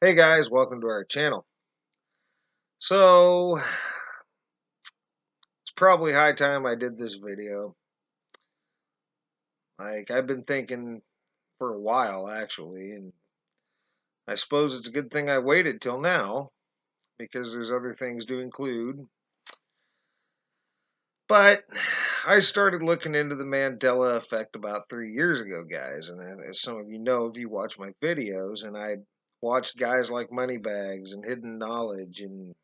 Hey guys, welcome to our channel. So, it's probably high time I did this video. I've been thinking for a while actually, and I suppose it's a good thing I waited till now because there's other things to include. But I started looking into the Mandela Effect about 3 years ago, guys, and as some of you know if you watch my videos, and I watched guys like Moneybags and Hidden Knowledge and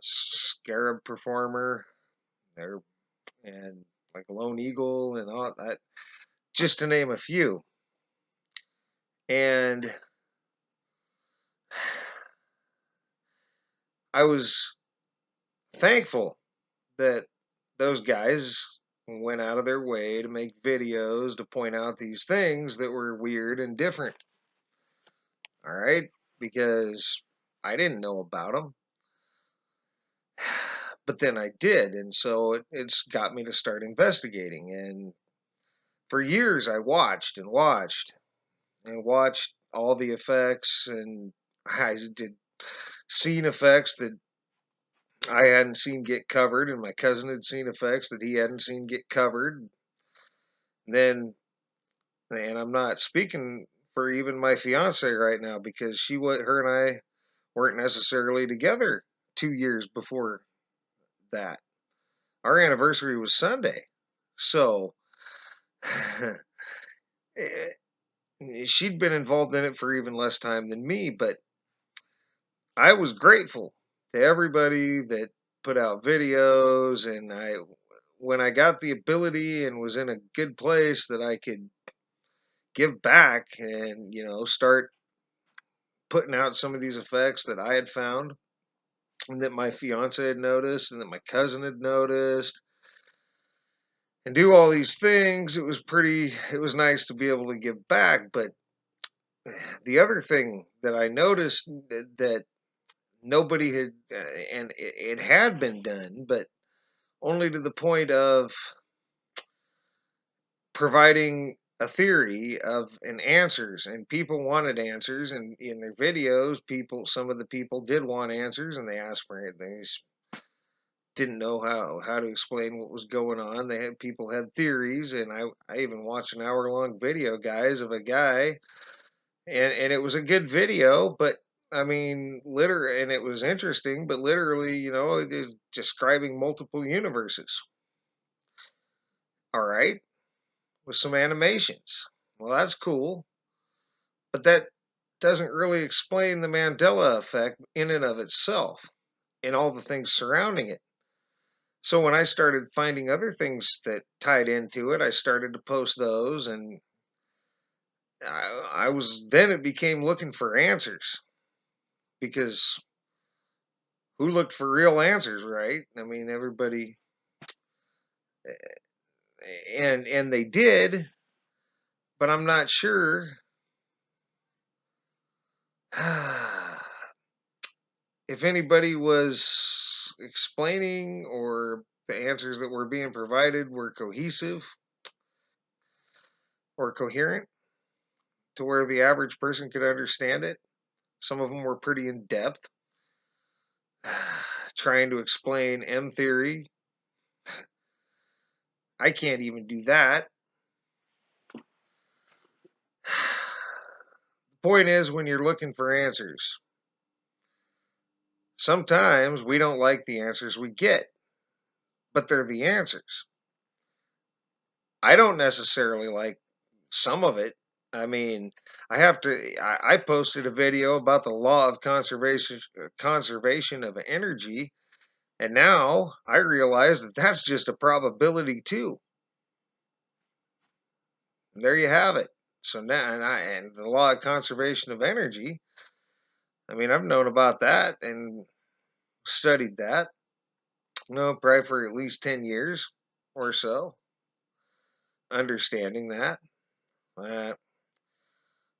Scarab Performer. They're and like Lone Eagle and all that, just to name a few. And I was thankful that those guys went out of their way to make videos to point out these things that were weird and different. All right, because I didn't know about them, but then I did, and so it's got me to start investigating. And for years, I watched and watched and watched all the effects, and I did seen effects that I hadn't seen get covered, and my cousin had seen effects that he hadn't seen get covered. Then, and I'm not speaking for even my fiance right now because her and I weren't necessarily together 2 years before that. Our anniversary was Sunday, so she'd been involved in it for even less time than me. But I was grateful to everybody that put out videos, and when I got the ability and was in a good place that I could give back and start putting out some of these effects that I had found and that my fiance had noticed and that my cousin had noticed and do all these things, it was nice to be able to give back. But the other thing that I noticed that nobody had, and it had been done, but only to the point of providing a theory of and answers, and people wanted answers, and in their videos some of the people did want answers, and they asked for it. They didn't know how to explain what was going on. People had theories, and I even watched an hour long video, guys, of a guy, and it was a good video, but I mean, and it was interesting, but literally, it is describing multiple universes. All right, with some animations. Well, that's cool, but that doesn't really explain the Mandela effect in and of itself and all the things surrounding it. So when I started finding other things that tied into it, I started to post those, and I was then it became looking for answers because who looked for real answers, right? I mean, everybody, and they did, but I'm not sure if anybody was explaining or the answers that were being provided were cohesive or coherent to where the average person could understand it. Some of them were pretty in depth, trying to explain M theory. I can't even do that. The point is, when you're looking for answers, sometimes we don't like the answers we get, but they're the answers. I don't necessarily like some of it. I mean, I posted a video about the law of conservation of energy, and now I realize that that's just a probability too. And there you have it. So now, and the law of conservation of energy. I mean, I've known about that and studied that. No, probably for at least 10 years or so, understanding that. Uh,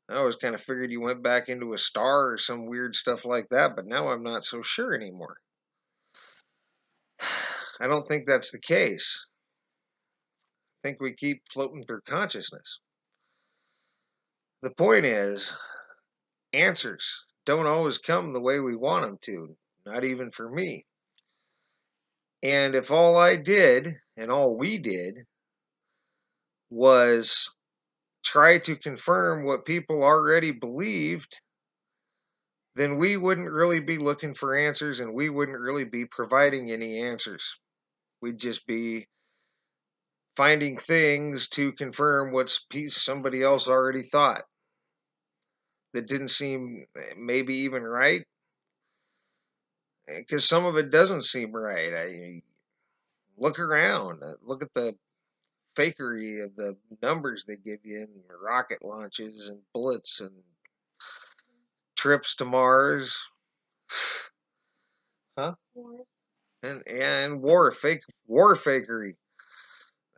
I always kind of figured you went back into a star or some weird stuff like that, but now I'm not so sure anymore. I don't think that's the case. I think we keep floating through consciousness. The point is, answers don't always come the way we want them to, not even for me. And if all I did and all we did was try to confirm what people already believed, then we wouldn't really be looking for answers and we wouldn't really be providing any answers. We'd just be finding things to confirm what somebody else already thought that didn't seem maybe even right, because some of it doesn't seem right. I look around, look at the fakery of the numbers they give you in rocket launches and bullets and trips to Mars, huh? And war fakery,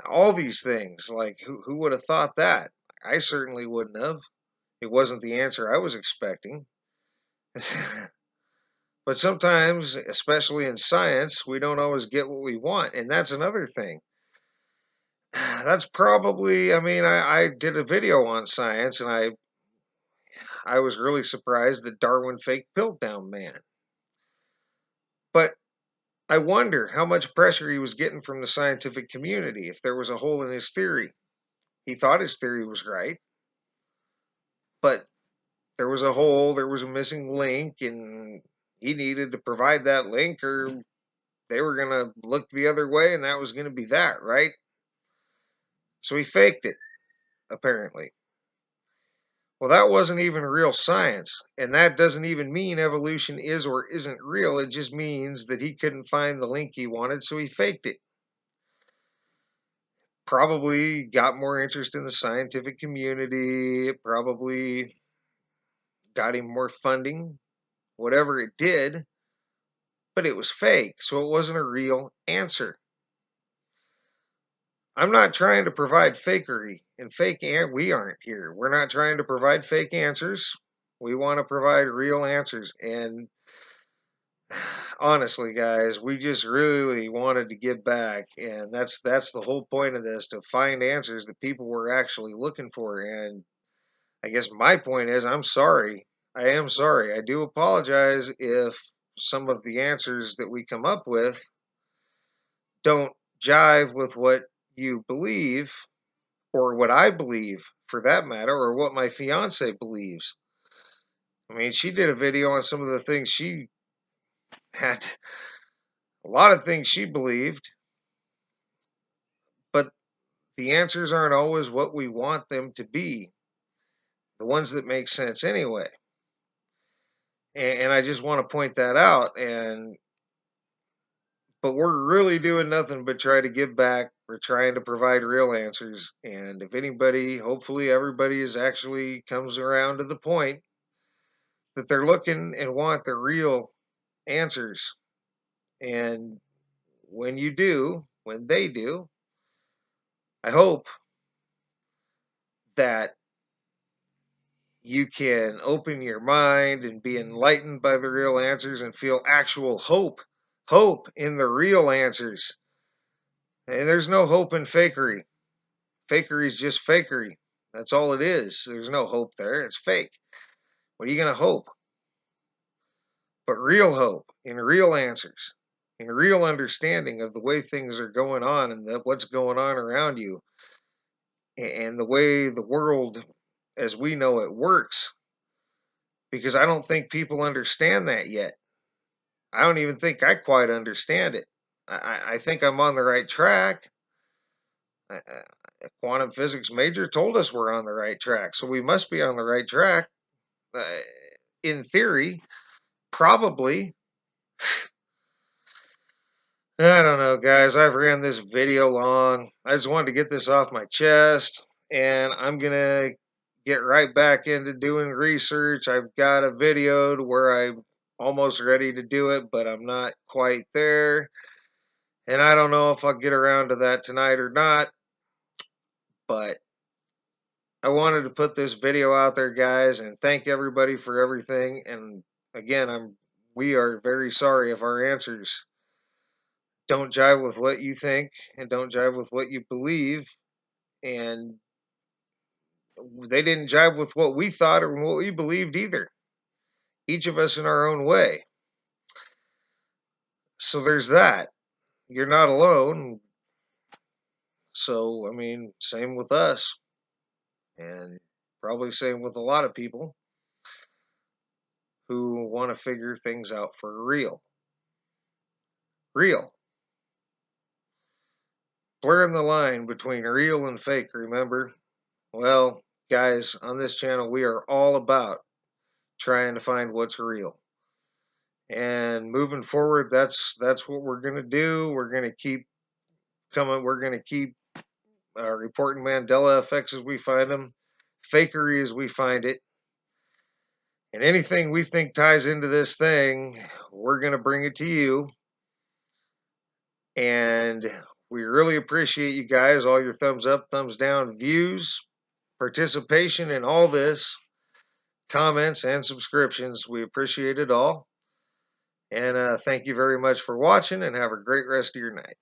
all these things. Like who would have thought that? I certainly wouldn't have. It wasn't the answer I was expecting. But sometimes, especially in science, we don't always get what we want, and that's another thing. That's probably, I mean, I did a video on science, and I was really surprised that Darwin faked Piltdown Man. But I wonder how much pressure he was getting from the scientific community if there was a hole in his theory. He thought his theory was right, but there was a hole, there was a missing link, and he needed to provide that link, or they were going to look the other way, and that was going to be that, right? So he faked it, apparently. Well, that wasn't even real science, and that doesn't even mean evolution is or isn't real. It just means that he couldn't find the link he wanted, so he faked it. Probably got more interest in the scientific community. It probably got him more funding, whatever it did, but it was fake, so it wasn't a real answer. I'm not trying to provide fakery and we aren't here. We're not trying to provide fake answers. We want to provide real answers. And honestly, guys, we just really wanted to give back, and that's the whole point of this, to find answers that people were actually looking for. And I guess my point is, I'm sorry. I am sorry. I do apologize if some of the answers that we come up with don't jive with what you believe, or what I believe for that matter, or what my fiance believes. I mean, she did a video on some of the things she had, a lot of things she believed, but the answers aren't always what we want them to be, the ones that make sense anyway. And I just want to point that out. But we're really doing nothing but try to give back. We're trying to provide real answers. And if anybody, hopefully everybody is actually comes around to the point that they're looking and want the real answers. And when they do, I hope that you can open your mind and be enlightened by the real answers and feel actual hope in the real answers. And there's no hope in fakery. Fakery is just fakery. That's all it is. There's no hope there. It's fake. What are you going to hope? But real hope in real answers, in real understanding of the way things are going on and what's going on around you, and the way the world as we know it works. Because I don't think people understand that yet. I don't even think I quite understand it. I think I'm on the right track. A quantum physics major told us we're on the right track, so we must be on the right track. Uh, in theory, probably. I don't know, guys. I've ran this video long. I just wanted to get this off my chest, and I'm gonna get right back into doing research. I've got a video to where I'm almost ready to do it, but I'm not quite there. And I don't know if I'll get around to that tonight or not, but I wanted to put this video out there, guys, and thank everybody for everything. And again, we are very sorry if our answers don't jive with what you think and don't jive with what you believe, and they didn't jive with what we thought or what we believed either. each of us in our own way. So there's that. You're not alone. So, I mean, same with us, and probably same with a lot of people who want to figure things out for real. Real. Blurring the line between real and fake, remember? Well, guys, on this channel, we are all about trying to find what's real. And moving forward, that's what we're going to do. We're going to keep coming. We're going to keep reporting Mandela effects as we find them, fakery as we find it, and anything we think ties into this thing, we're going to bring it to you. And we really appreciate you guys, all your thumbs up, thumbs down, views, participation in all this, comments, and subscriptions. We appreciate it all. And thank you very much for watching, and have a great rest of your night.